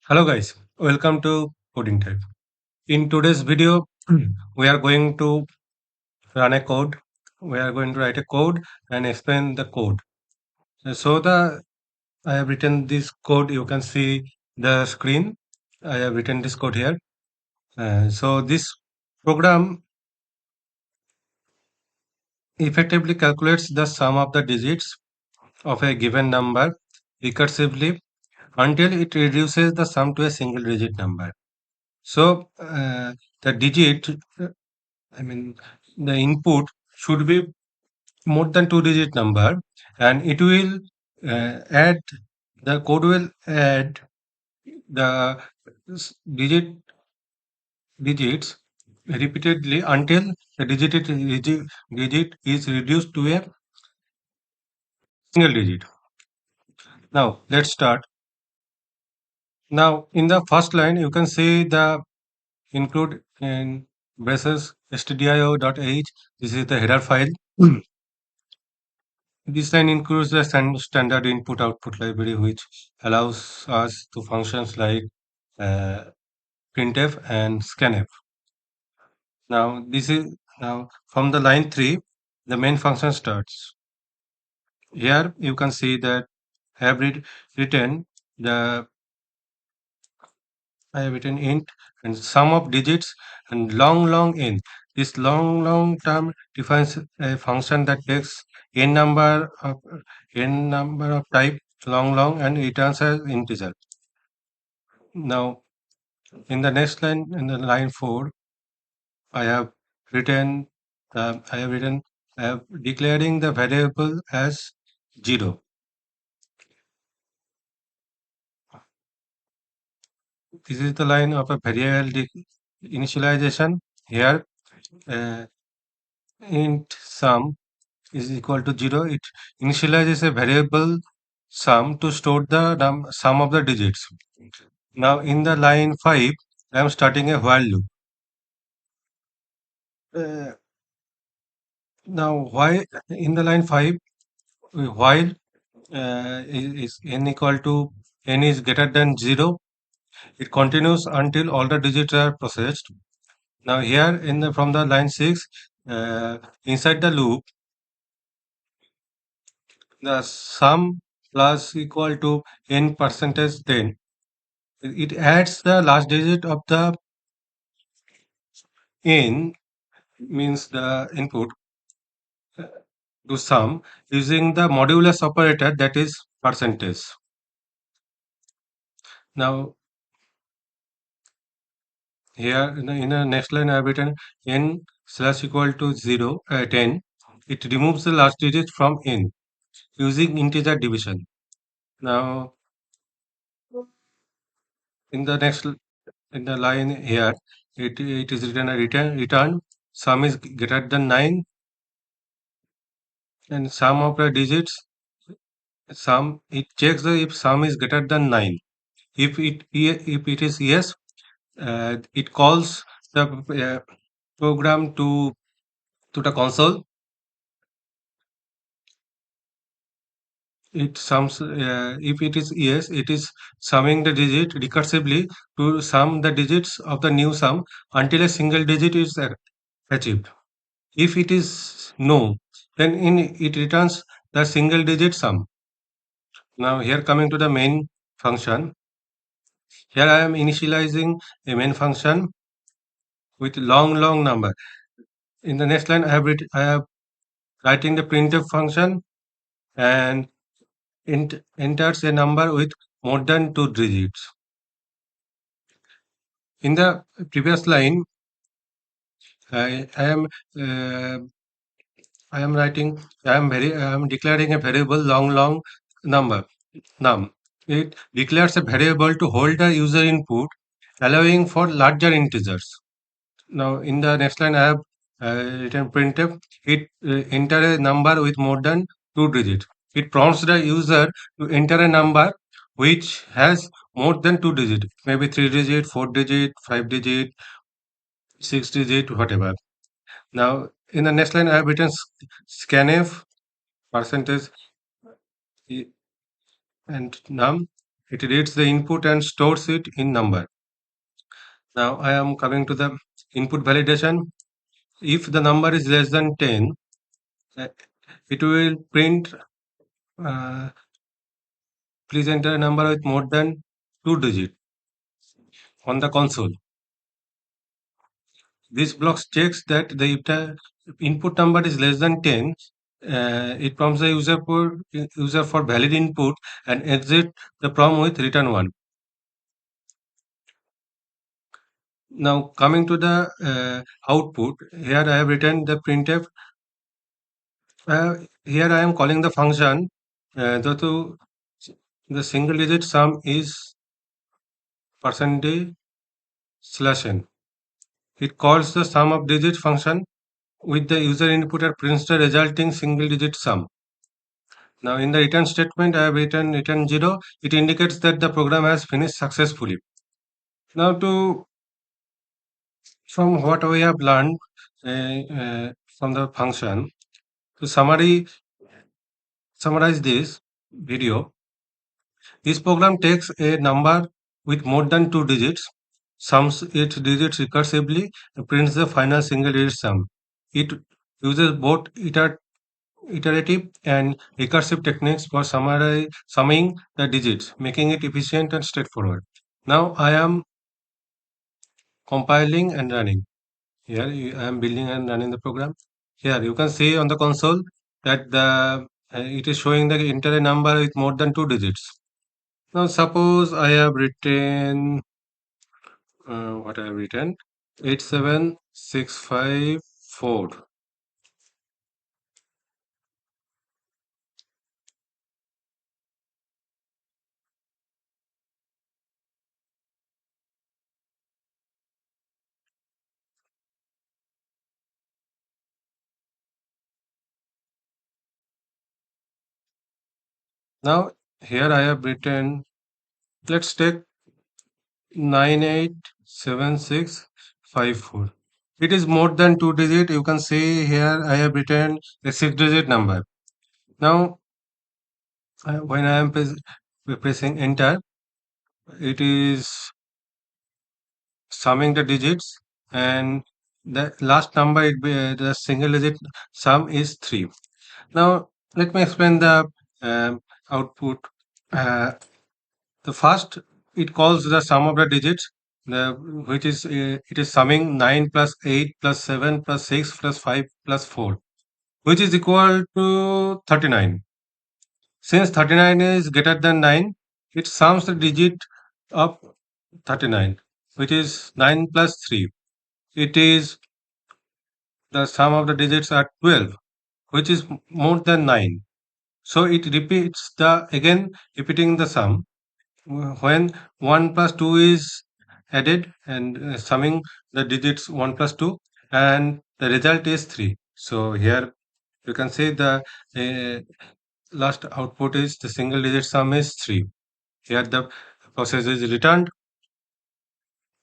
Hello guys, welcome to Coding Type. In today's video, we are going to run a code. We are going to write a code and explain the code. So I have written this code. You can see the screen. I have written this code here. So this program effectively calculates the sum of the digits of a given number recursively until it reduces the sum to a single digit number. So the digit I mean, the input should be more than two-digit number, and it will add the code will add the digits repeatedly until the digit is reduced to a single digit. Now let's start. Now in the first line, you can see the include in braces stdio.h. This is the header file. This line includes the standard input-output library, which allows us to functions like uh, printf and scanf. Now from the line 3, the main function starts. Here you can see that I have written the I have written int and sum of digits and long int. This long term defines a function that takes n number of type long and returns as integer. Now in the next line, in the line 4, I have written I have written I have declaring the variable as 0. This is the line of a variable initialization. Here uh, int sum is equal to 0. It initializes a variable sum to store the sum of the digits. Now in the line 5, I am starting a while loop. Uh, Now why in the line 5, while is n equal to n is greater than 0, it continues until all the digits are processed. Now here from the line 6, inside the loop, the sum plus equal to n percentage 10. It adds the last digit of the n, means the input, to sum using the modulus operator, that is percentage. Now here in the next line I have written n slash equal to 10. It removes the last digit from n using integer division. Now in the in the line here, it is written a return sum is greater than 9, and sum of the digits, sum, it checks if sum is greater than 9. If it is yes, it calls the program to the console. It sums, if it is yes, it is summing the digit recursively to sum the digits of the new sum until a single digit is achieved. If it is no, then it returns the single digit sum. Now here coming to the main function. Here I am initializing a main function with long number. In the next line I have writing the printf function, and enters a number with more than two digits. In the previous line, I am uh, I am declaring a variable long number num. It declares a variable to hold the user input, allowing for larger integers. Now in the next line, I have written printf. It enter a number with more than two digits. It prompts the user to enter a number which has more than two digits, maybe three digit, four digit, five digit, six digit, whatever. Now in the next line, I have written scanf percentage and num. It reads the input and stores it in number. Now I am coming to the input validation. If the number is less than 10, uh, it will print uh, please enter a number with more than 2 digits on the console. This block checks that the if the input number is less than 10, it prompts the user for valid input and exit the prompt with return 1. Now coming to the output, here I have written the printf. Here I am calling the function the single digit sum is percentage slash n. It calls the sum of digits function with the user input and prints the resulting single digit sum. Now in the return statement, I have written return 0. It indicates that the program has finished successfully. Now from what we have learned from the function, to summarize this video, this program takes a number with more than 2 digits, sums its digits recursively, and prints the final single digit sum. It uses both iterative and recursive techniques for summing the digits, making it efficient and straightforward. Now I am compiling and running. Here I am building and running the program. Here you can see on the console that it is showing the entire number with more than 2 digits. Now suppose I have written what I have written 87654. Now here I have written, let's take 987654. It is more than 2 digit. You can see here I have written a 6 digit number. Now when I am pressing enter, it is summing the digits, and the last number the single digit sum is 3. Now let me explain the output. Uh, the first, it calls the sum of the digits, which is it is summing 9 plus 8 plus 7 plus 6 plus 5 plus 4, which is equal to 39. Since 39 is greater than 9, it sums the digit of 39, which is 9 plus 3. It is the sum of the digits are 12, which is more than 9. So it repeats again repeating the sum when 1 plus 2 is added and summing the digits 1 plus 2, and the result is 3. So here you can see the uh, last output is the single digit sum is 3. Here the process is returned,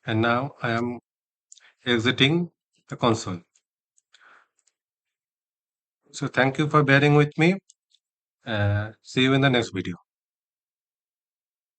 and now I am exiting the console. So thank you for bearing with me. See you in the next video.